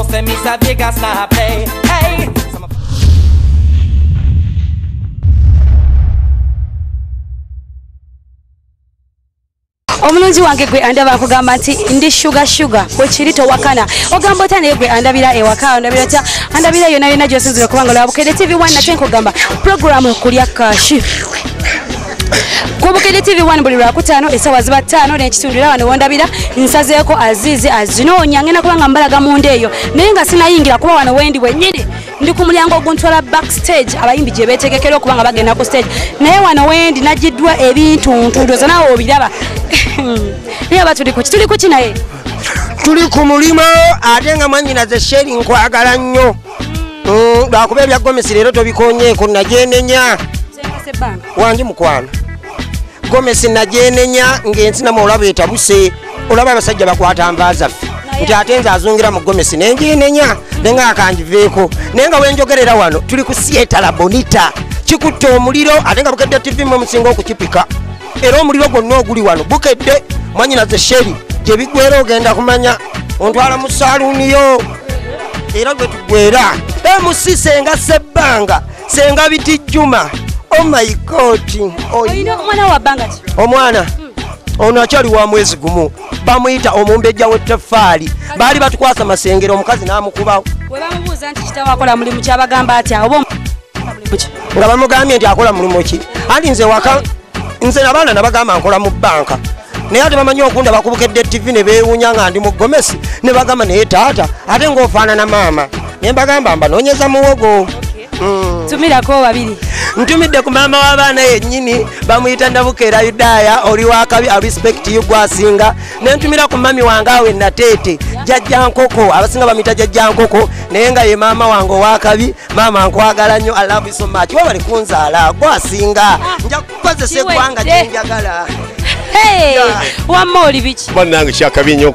say me say Vegas nah play. Hey. Omulunzi wange gwe andaba akugamba nti ndi sugar wekiri towakana ogamba ota naye gwe andabira ewaka andabira ta andabira yona gyosinzire kubanga olwa Bukedde TV1 nate nkugamba programu kulya kashi ku Bukedde TV1 buli lwakutaano essaawa ziba 5 n'ekitundira wano wondabira nsazeeko Azizi azinoonya ngenda kubanga mbalaga munda eyo naye nga sinayingira kuba wano wendi wennyini ndi ku mulyango oguntwala backstage abayimbi gye beetegekera okubanga bagenda ku stage naye wano wendi nagiddwa ebintu ntundoza naawe obiraba naye aba tuli ku ki naye tuli ku mulimo ate nga mwannyinaze Sheri nkwagala nnyo lwakuba ebya Gomesi leero tobikonyeeko najenenya wangi mukwano Gomesi najenenya ng'ensinamu olaba etabuse olaba abasajja bakwata nva zaffe nti ate nze azungira mu Gomesi nenjenenya nenga akanjiveeko naye nga wenjogerera wano tuli ku Theatre La Bonita kikutte omuliro ate nga Bukedde TV mwe musinga okukipika era omuliro gwonna oguli wano Bukedde mwannyinaze Sheri gye bigwera ogenda kumanya ontwala mu saluuniyo era gwe tugwera MC Senga Sebbanga Senga Bitijjuma. Oh my God. Omwana wa bangati. Omwana. Ono akyali wa mwezi gumu. Bamuyita omumbejja w'ettaffaali. Baali batukwasa masengero omukazi n'amukubawo. We bamubuuza nti kitaawe akola mulimu ki abagamba atya oba nga bamugambye nti akola mulimu ki. Andi nze waka nze abaana nabagamba nkola mu bbanka. Naye ate bamanyi okundaba ku Bukedde TV ne beewuunya nga ndi mu Gomesi ne bagamba naye taata ate ng'ofaanana maama. Ne mbagamba mbanoonyeza muwogo. Tumirako babiri. Ntumidde ku maama w'abaana yennyini bamuyita Nabukeera Yudaya oli wakabi I respect you gwasinga ne ntumira ku mami wange awe Nateete Jjajja Nkoko abasinga bamuyita Jjajja Nkoko naye nga ye maama wange owakabi maama nkwagala nnyo I love you so much wa bali kunzaala gwasinga nja kukozesa eggwanga kyenjagala. Hey, wamma oli biki? Bannange kyakabi nnyo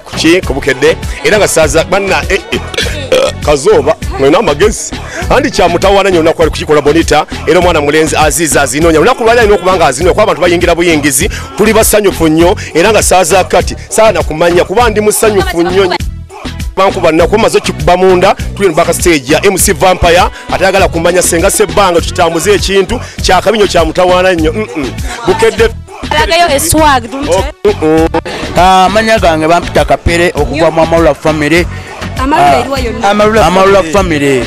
ku Bukedde era nga saaza banna Kazoba mwena amagezi andi kyamutawaana nnyo olunaku ali kukikola Bonita era omwana mulenzi Azizi azinoonya olunaku lwali alina okubanga azinoonya kuba abantu bayingira buyingizi tuli basanyufu nnyo era nga saaza kati saana kumanya kuba ndi musanyufu nnyo bankuba nako maze kikuba munda tuli mu baka stage ya MC Vampire atayagala kumanya Senga Sebbanga tutambuze ekintu kyakabi nnyo kyamutawaana nnyo Bukedde alagayo eswag dumche manya gange bampita Kapere okuva mu Amalula family. Amalula family.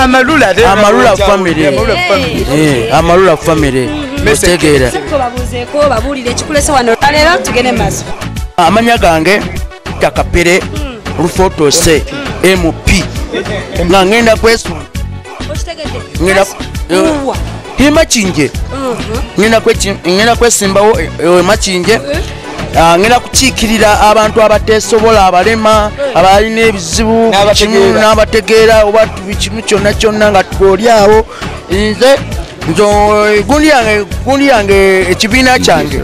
Amalula family. Amalula family. Mutegeera. Babuzeeko babulire ekikulese wano leero tugende maaso. Amanya gange Kapere Rufotose MP. Nga ngenda kwesu. Ngenda Machinje. Ngenda kwesimbawo Machinje. Ngenda kukiikirira abantu abateesobola abalema abalina ebizibu n'abategeera oba kimu kyonna nga twoli awo nze gundi yange ekibiina kyange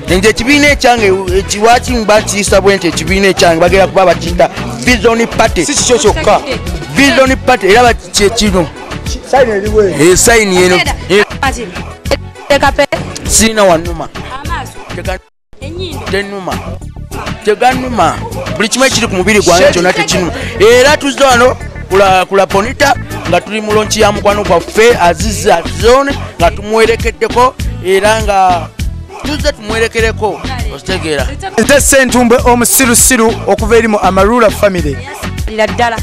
nze ekibiina ekyange ekiwaki mba nkiyisa bwe nti ekibiina ekyange bagenda kuba bakiyita Vision Party si kikyo kyokka Vision Party era kyekino sayini eno siina wannuma teganuma buli kimu ekiri ku mubiri gwange kyonna tekinuma era tuzze wano kula Bonita nga tuli mu lonchi ya mukwano gwaffe Azizi Azone nga tumuwerekeddeko era nga tuzze tumwerekereko okitegeera nze Ssentumbwe omusirusiru okuva eri mu Amalula family.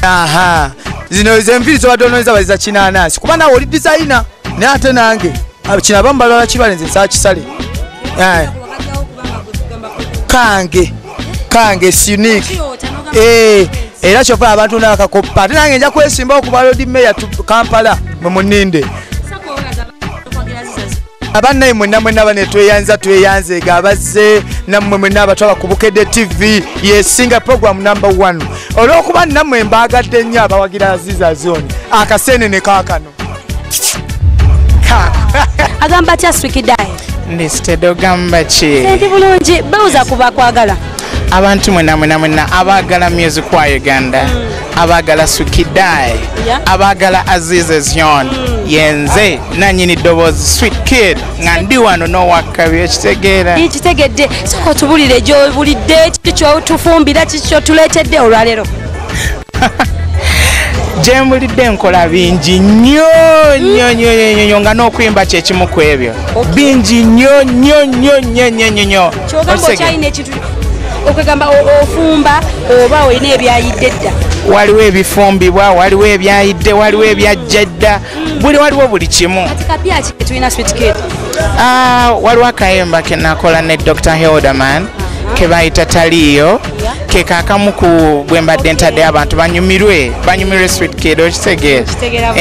Aha zino enviri zobadde baziza kinanasi kuba nawe oli designer naye ate nange kino bambalala kibale nze nsakisale kange unique era kyova abantu nakakoppa ate nange nja kwesimba okuba Lord Mayor Kampala mwe muninde abannaye mwenna bane tweyanze ga bazze nammwe mwenna abatwala ku Bukedde TV yesinga program number 1 olw'okuba nammwe mbaagadde nnyo abawagira Azizi Azone akasenene kaakano agamba atya Swikidayi Ndisitedo gamba ki ndi bulungi bawuza kuba kwagala abantu mwena abagala music kwa Uganda abagala Swikidayi abagala Azizi Azone yenze nanyini ddoboozi Sweet Kid nga ndi wano n'owakabi ekitegeera kitegedde soko tubulire gy'obulidde kikyo tufumbira kikyo tuleetedde olwaleero Jembulidde nkola bingi nnyo nga n'okuyimba kyekimu ku ebyo bingi nnyo. Kyogamba okyalina ekintu okugamba ofumba oba olina ebyayidde dda. Waliwo ebifumbibwa, waliwo ebyayidde, waliwo ebyajja dda, waliwo buli kimu. Kati kapya ki tulina Sweet Kid? Waliwo akayimba ke nakola ne Dr. Hilderman ke bayita Taliyo ke kaakamu ku bwe mbadde ntadde abantu banyumirwe Sweet Kid okitegeera.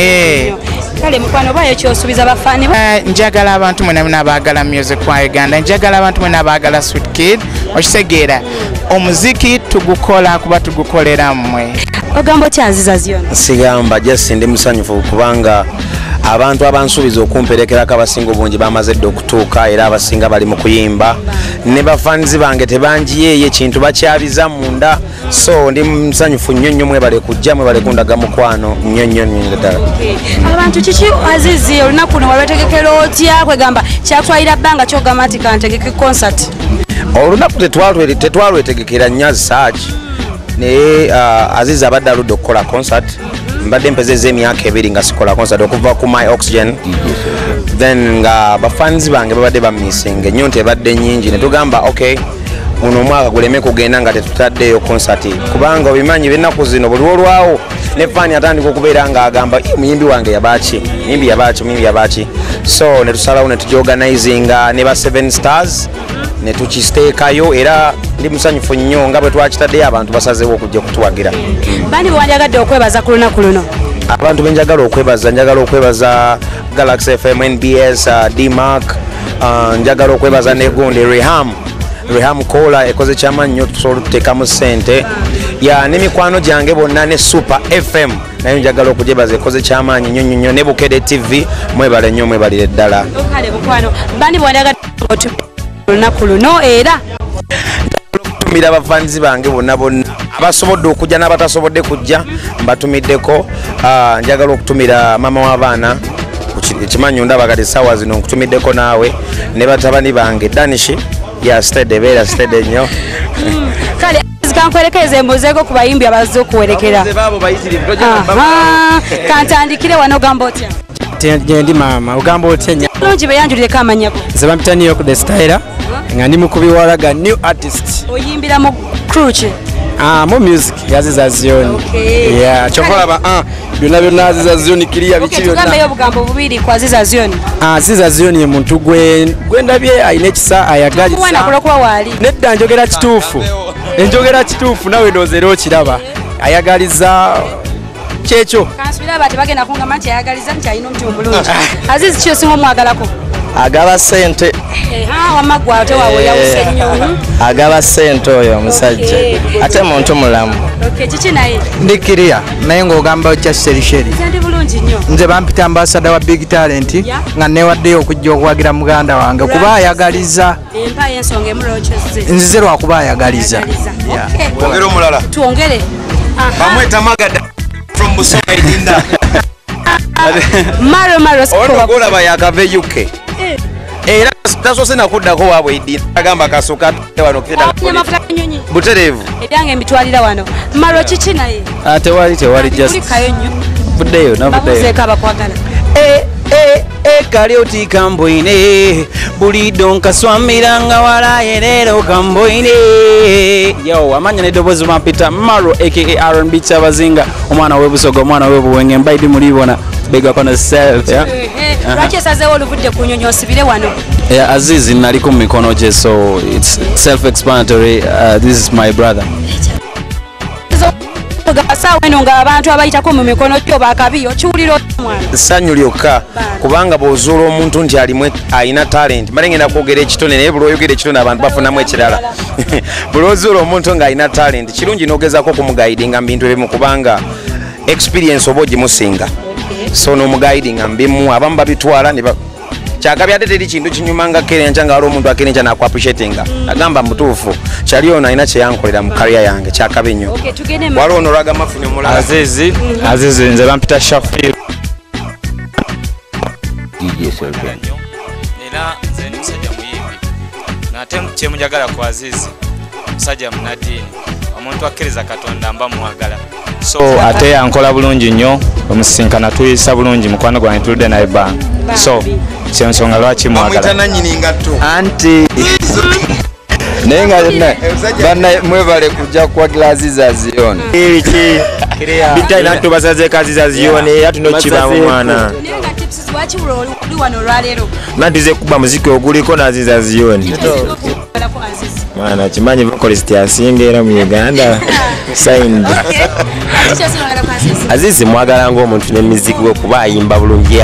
Kale mukwano bayo kyosuubiza bafaani. Njagala abantu mwenna abaagala music wa Uganda, njagala abantu mwenna abaagala Sweet Kid okitegeera. Omuziki tugukola kuba tugukolera mmwe. Ogamba otya Aziza Zion? Sigamba just ndi musanyufu kubanga abantu abansuubiza okumperekerako abasinga obungi bamaze dde okutuuka era abasinga bali mu kuyimba ne bafanzi bange tebanjiyeeyo ekintu bakyabiza munda, so ndi musanyufu nnyo mwebale kujja mwebale kundaga mukwano nnyo ddala. Abantu kiki Azizi olunaku luno walwetegekera otya kwegamba kyatwalira bbanga kyogamba nti kantegeke concert? Olunaku tetwalwetegekera nnyo azisaaki naye Azizi abadde aludde okukola concert. Mbadde mpezezza emyaka 2 nga sikola concert okuva ku My Oxygen, then nga bafanzi bange babadde bamisinga ennyo nti ebadde nnyingi ne tugamba okay muno omwaka guleme kugenda nga tetutaddeyo concert kubanga obimanyi b'ennaku zino buli olwawo ne fani atandika okubeera ng'agamba muyimbi wange yabaki muyimbi yabaki, so ne tusalawo ne tugiorganizinga ne ba 7 Stars ne tukiteekayo era ndi musanyufu nnyo nga bwe twakitaddeyo abantu basazeewo okujja kutuwagira. Bani bwandyagadde okwebaza ku lunaku luno? Abantu benjagala okwebaza Galaxy FM, NBS, D-Mark, njagala okwebaza ne Gundi Reham Kola ekoze kyamaanyi nnyo tusobola okuteekamu ssente n'emikwano gyange bonna ne Super FM nayo njagala okugyebaza ekoze kyamaanyi nnyo ne Bukedde TV mwebale nnyo mwebalire ddala. Kale mukwano bani bwandyagadde olunaku luno era okutumira abafanzi bange bonna abasobodde okujja n'abatasobodde kujja mbatumiddeko. Njagala okutumira mama w'abaana ekimanyi ndaba kati essaawa zino nkutumiddeko naawe ne batabani bange Danishi beera stede nnyo. Kale kankwerekeze embuzeeko ku bayimbi abazze okuwerekera. Kantandikire wano ogamba otya? Ndi maama ogamba otya nnyo? Bulungi beyanjulireko amanyako. Nze bampita New York the Styler nga ndi mukubi walaga new artist. Oyimbira mu crew ki? Mu music Aziza Zion. Kyokolaba byonna Aziza Zion kiriya biki byonna. Tugambeyo obugambo bubiri ku Aziza Zion. Aziza Zion ye muntu gwe ndabye alina ekisa ayagaliza. Mwana kulokuba wali. Nedda njogera kituufu nawe ndowooza era okiraba ayagaliza kyekyo. Kansubira bati bagenda kungamba nti ayagaliza nti alina omutima omulungi. Azizi kyo singa omwagalako? Agaba ssente. Wamagwa ate waawe yawuse nnyo. Agaba ssente oyo omusajja ate muntu mulamu. Kiki naye? Ndikiriya naye ng'ogamba okya Sherisheri. Ndi bulungi nnyo. Nze bampita ambassador wa Big Talent nga newaddeyo okujja okuwagira muganda wange kuba ayagaliza. Empa y'ensonga emulookyezze. Nzize lwakuba ayagaliza. Twongere omulala. Twongere. Bamweta Magada from Busoma Idinda. Maro ono golaba yakava UK era tasoose nakuddako waabwe Idinda agamba kasuka wano butereevu ebyange mbitwalira wano. Maro kiki naye? Tewali just buddeyo babuzeeko abakwagala. Kale oti kamboine bulido nkaswamira nga walaye leero kamboine. Yo amanya n'eddoboozi bampita Maro aka R&B Kyabazinga omwana w'ebusoga omwana w'ebuwenge mbaidi mulibona big up on yourself. Lwaki esazeewo oluvudde ku nnyonyi osibire wano? Azizi naliko mu mikono gye so it's self-explanatory. This is my brother. Gasaawo eno nga abantu abayitako mu mikono gyo bakabiyo kiwulira omwana. Ssanyu lyokka kubanga bw'ozuula omuntu nti alina talent male ngenda kwogera ekitone naye buli oyogera ekitone abantu bafunamu ekirala. Buli ozuula omuntu ng'alina talent kirungi n'ogezaako okumugaidinga mu bintu ebimu kubanga experience oba ogimusinga so n'omugaidinga mu bimu abamu babitwala kyakabi ate teri kintu kinyuma nga kerenca nga wali omuntu akerenca n'akuappreciatinga agamba mutuufu kyali ono alina kyeyankolera mu kariya yange kyakabi nnyo. Waliwo ono lwagamafunye omulala Azizi nze bampita Shafir. Era nze ndi musajja muyimbi nate kyemujagala ku Azizi musajja munadiini omuntu akkiriza Katonda mba muwagala so ate ankola bulungi nnyo omusinkana tuyisa bulungi mukwano gwange tuludde naye banga so kyensonga lwaki mwagala anti naye nga banna mwebale kujja kuwagira Aziza Zion bitayina tubasazeeko Aziza Zion era tunokibamu mwana nandize kuba muziki oguliko n'Aziza Zion mwana kimanyi vocalist asinga era mu Uganda signed Azizi mwagala ng'omuntu n'emiziki gwe kuba ayimba bulungi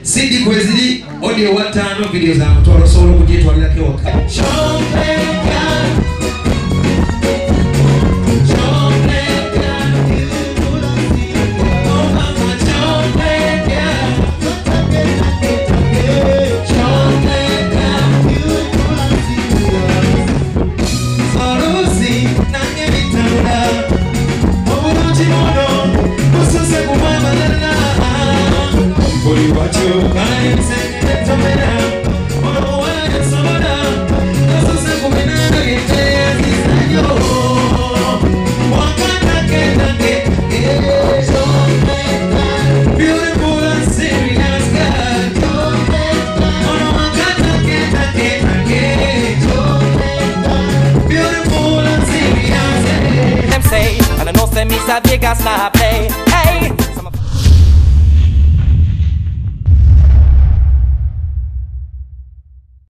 Sidi kwezili audio watano video za mtoro solo kujitwa lake waka. Vegas now play.